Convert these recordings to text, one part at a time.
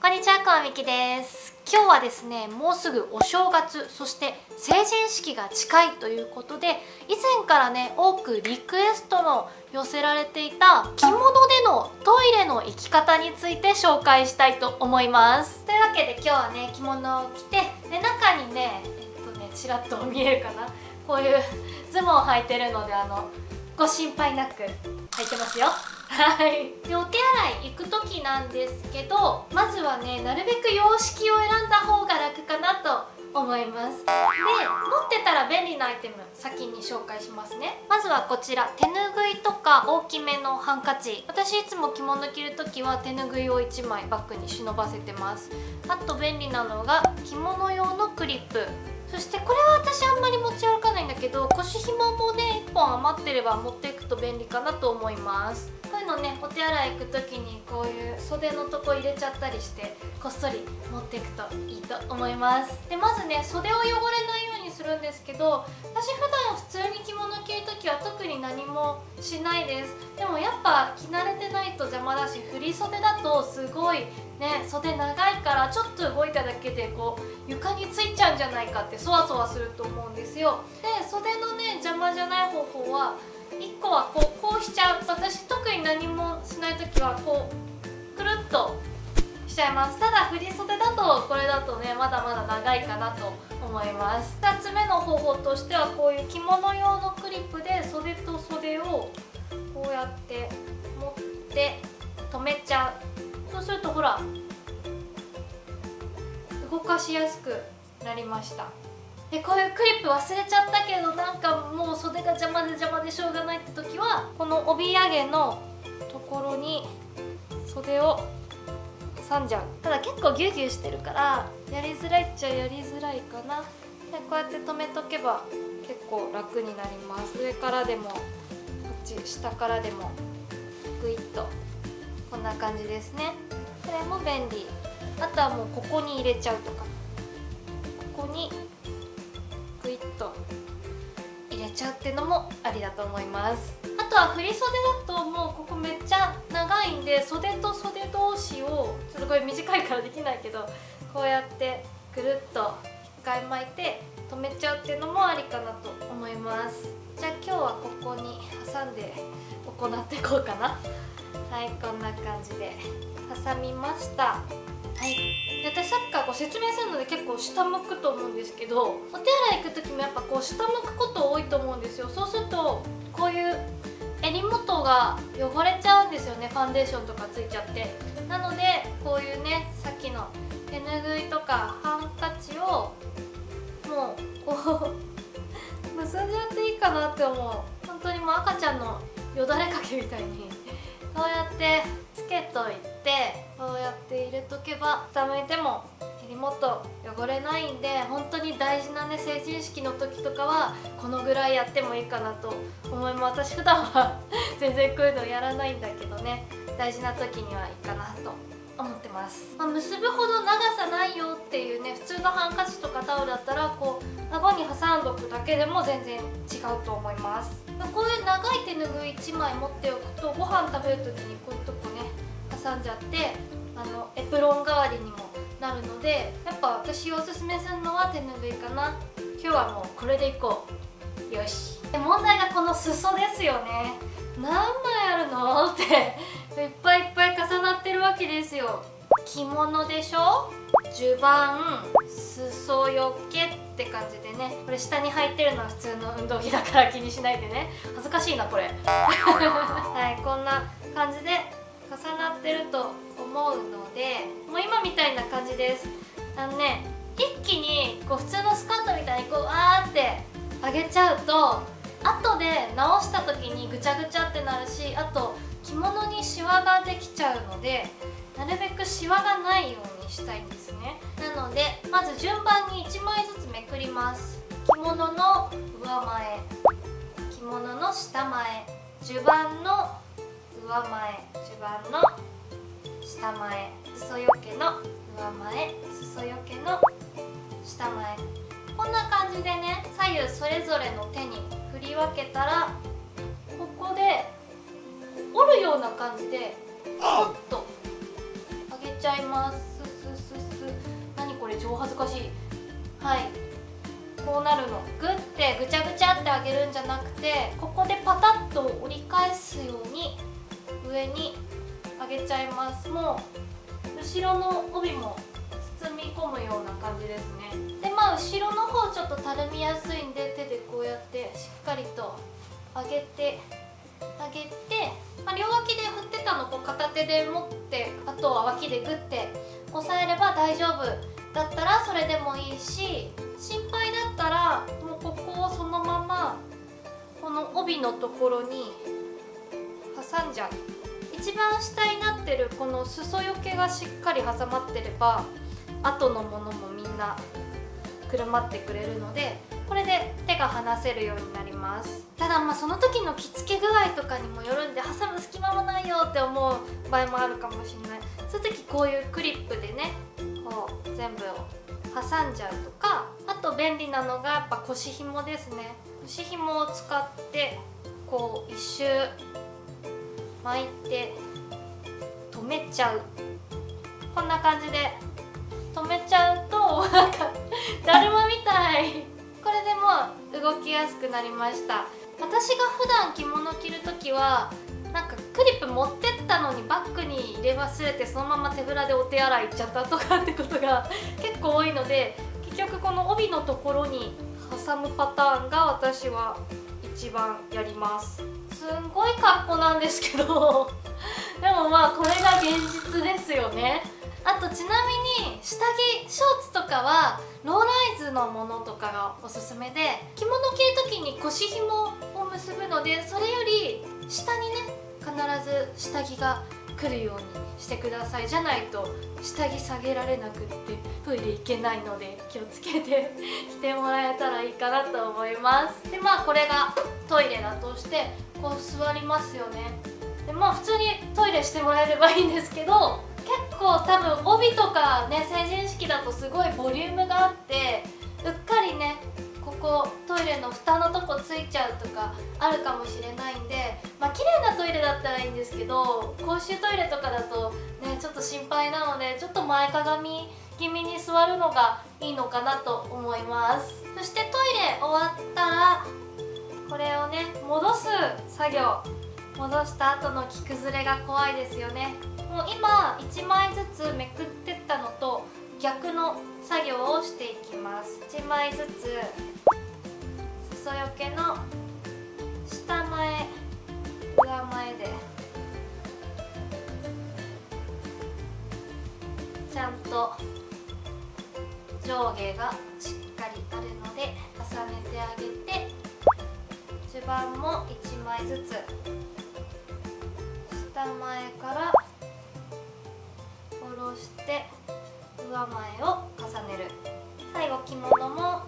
こんにちは、こみきです。今日はですね、もうすぐお正月、そして成人式が近いということで、以前からね、多くリクエストの寄せられていた着物でのトイレの行き方について紹介したいと思います。というわけで今日はね、着物を着て、で中にね、ちらっと見えるかな、こういうズボンを履いてるのでご心配なく履いてますよ。はい、でお手洗い行く時なんですけど、まずはね、なるべく洋式を選んだ方が楽かなと思います。で、持ってたら便利なアイテム先に紹介しますね。まずはこちら、手ぬぐいとか大きめのハンカチ。私いつも着物着る時は手ぬぐいを1枚バッグに忍ばせてます。あと便利なのが着物用のクリップ。そしてこれは私あんまり持ち歩かないんだけど、腰紐もね1本余ってれば持っていくと便利かなと思います。こういうのね、お手洗い行く時にこういう袖のとこ入れちゃったりしてこっそり持っていくといいと思います。でまずね、袖を汚れないようにするんですけど、私普段普通に着物着る時は特に何もしないです。でもやっぱ着慣れてないと邪魔だし、振り袖だとすごいね、袖長いからちょっと動いただけでこう床についちゃうんじゃないかってそわそわすると思うんですよ。で袖のね、邪魔じゃない方法は1個はこうしちゃう。私特に何もしない時はこうくるっとしちゃいます。ただ振り袖だとこれだとね、まだまだ長いかなと思います。2つ目の方法としては、こういう着物用のクリップで袖と袖をこうやって持って留めちゃう。そうするとほら、動かしやすくなりました。でこういうクリップ忘れちゃったけど、なんかもう袖が邪魔でしょうがないって時は、この帯揚げのところに袖を挟んじゃう。ただ結構ギュギュしてるからやりづらいっちゃやりづらいかな。でこうやって留めとけば結構楽になります。上からでもこっち下からでもグイッと、こんな感じですね。これも便利。あとはもうここに入れちゃうとか、ここにグイッと入れちゃうっていうのもありだと思います。あとは振り袖だともうここめっちゃ長いんで、袖と袖同士をちょっとこれ短いからできないけど、こうやってぐるっと一回巻いて留めちゃうっていうのもありかなと思います。じゃあ今日はここに挟んで行っていこうかな。はい、こんな感じで挟みました。はい、で私さっきから説明するので結構下向くと思うんですけど、お手洗い行く時もやっぱ下向くこと多いと思うんですよ。そうするとこういう襟元が汚れちゃうんですよね、ファンデーションとかついちゃって。なのでこういうね、さっきの手ぬぐいとかハンカチをもうこう結んじゃっていいかなって思う。本当にもう赤ちゃんのよだれかけみたいにこうやってつけといて、こうやって入れとけば下向いても襟元汚れないんで、本当に大事なね、成人式の時とかはこのぐらいやってもいいかなと思います。私普段は全然こういうのやらないんだけどね、大事な時にはいいかなと思ってます。結ぶほど長さないよっていうね、普通のハンカチとかタオルだったらこう顎に挟んどくだけでも全然違うと思います。こういう長い手ぬぐい1枚持っておくと、ご飯食べる時にこういうとこね挟んじゃってエプロン代わりにもなるので、やっぱ私おすすめするのは手ぬぐいかな。今日はもうこれでいこう。よし。で問題がこの裾ですよね。何枚あるのっていっぱいいっぱい重なってるわけですよ。着物でしょ、襦袢、裾よけって感じでね、これ下に履いてるのは普通の運動着だから気にしないでね。恥ずかしいなこれはい、こんな感じで重なってると思うので、もう今みたいな感じです。一気にこう普通のスカートみたいにこうわーって上げちゃうと、後で直した時にぐちゃぐちゃってなるし、あと着物にシワができちゃうので、なるべくシワがないようにしたいんですね。なのでまず順番に1枚ずつめくります。着物の上前、着物の下前、襦袢の上前、襦袢の下前、裾よけの上前、裾よけの下前、こんな感じでね、左右それぞれの手に振り分けたら、ここで折るような感じでポッと上げちゃいます。何これ超恥ずかしい。はい、こうなるの。グッてぐちゃぐちゃって上げるんじゃなくて、ここでパタッと折り返すように上に上げちゃいます。もう後ろの帯も包み込むような感じですね。でまあ後ろの方ちょっとたるみやすいんで、手でこうやってしっかりと上げて、まあ、両脇で振ってたのを片手で持って、あとは脇でグッて押さえれば大丈夫だったらそれでもいいし、心配だったらもうここをそのままこの帯のところに挟んじゃう。一番下になってるこの裾よけがしっかり挟まってれば後のものもみんなくるまってくれるので、これで手が離せるようになります。ただまあその時の着付け具合とかにもよるんで、挟む隙間もないよって思う場合もあるかもしれない。そういう時こういうクリップでね、こう全部を挟んじゃうとか、あと便利なのがやっぱ腰紐ですね。腰紐を使ってこう一周巻いて止めちゃう。こんな感じで止めちゃうとなんかだるまみたい。これでもう動きやすくなりました。私が普段着物着る時はなんかクリップ持ってったのにバッグに入れ忘れてそのまま手ぶらでお手洗い行っちゃったとかってことが結構多いので、結局この帯のところに挟むパターンが私は一番やります。すんごい格好なんですけどでもまあこれが現実ですよね。あとちなみに下着ショーツとかはローライズのものとかがおすすめで、着物着る時に腰紐を結ぶので、それより下にね必ず下着が来るようにしてください。じゃないと下着下げられなくってトイレ行けないので気をつけて着てもらえたらいいかなと思います。でまあこれがトイレだとしてこう座りますよね。でまあ普通にトイレしてもらえればいいんですけど、結構多分帯とかね成人式だとすごいボリュームがあってうっかりねここトイレの蓋のとこついちゃうとかあるかもしれないんで、まあ綺麗なトイレだったらいいんですけど、公衆トイレとかだとねちょっと心配なので、ちょっと前かがみ気味に座るのがいいのかなと思います。そしてトイレ終わったらこれをね戻す作業、戻した後の着崩れが怖いですよね。もう今1枚ずつめくってったのと逆の作業をしていきます。1枚ずつ裾よけの下前上前でちゃんと上下がしっかりあるので重ねてあげて、襦袢も1枚ずつ下前から下ろして上前を重ねる。最後着物も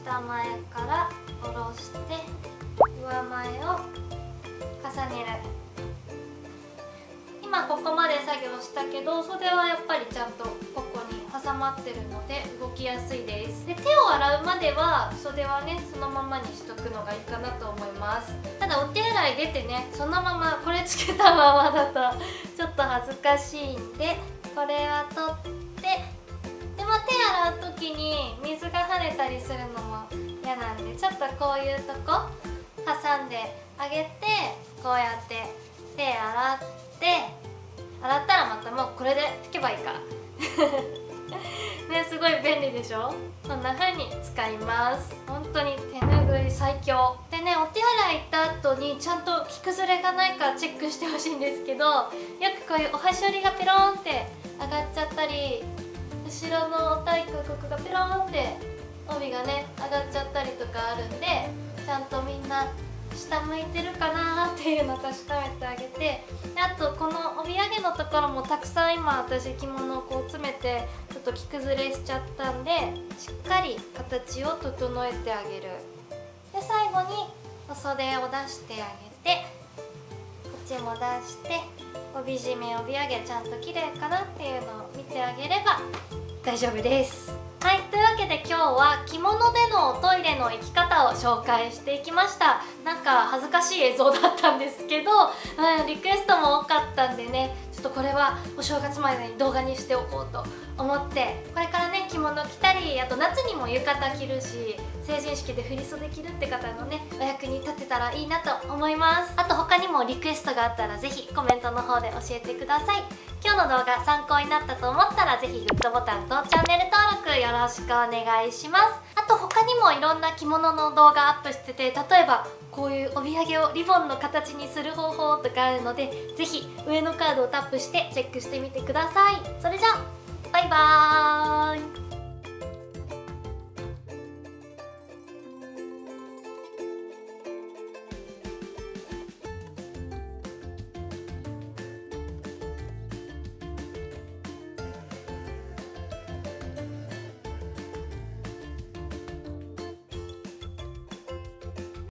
下前から下ろして上前を重ねる。今ここまで作業したけど、袖はやっぱりちゃんとここに挟まってるので動きやすいです。で手を洗うまでは袖はねそのままにしとくのがいいかなと思います。ただお手洗い出てねそのままこれつけたままだとちょっと恥ずかしいんで、これは取って、でも手洗う時に水が跳ねたりするのも嫌なんで、ちょっとこういうとこ挟んであげて、こうやって手洗ったらまたもうこれで拭けばいいからね、すごい便利でしょ。こんな風に使います。本当に手ぬぐい最強でね、お手洗い行った後にちゃんと着崩れがないかチェックしてほしいんですけど、よくこういうお箸折りがペローンって上がっちゃったり、後ろのお体育服がペローンって帯がね上がっちゃったりとかあるんで、ちゃんとみんな下向いてるかなーっていうのを確かめてあげて、であとこの帯揚げのところもたくさん今私着物をこう詰めてちょっと着崩れしちゃったんで、しっかり形を整えてあげる。で最後にお袖を出してあげて、こっちも出して帯締め帯揚げちゃんと綺麗かなっていうのを見てあげれば大丈夫です。はい、というわけで今日は着物でのおトイレの行き方を紹介していきました。なんか恥ずかしい映像だったんですけど、リクエストも多かったんでね、ちちょっとこれはお正月までに動画にしておこうと思って、これからね着物着たり、あと夏にも浴衣着るし、成人式で振り袖着るって方のねお役に立てたらいいなと思います。あと他にもリクエストがあったらぜひコメントの方で教えてください。今日の動画参考になったと思ったらぜひグッドボタンとチャンネル登録よろしくお願いします。あと他にもいろんな着物の動画アップしてて、例えばこういう帯揚げをリボンの形にする方法とかあるので、ぜひ上のカードをタップしてチェックしてみてください。それじゃあバイバーイ。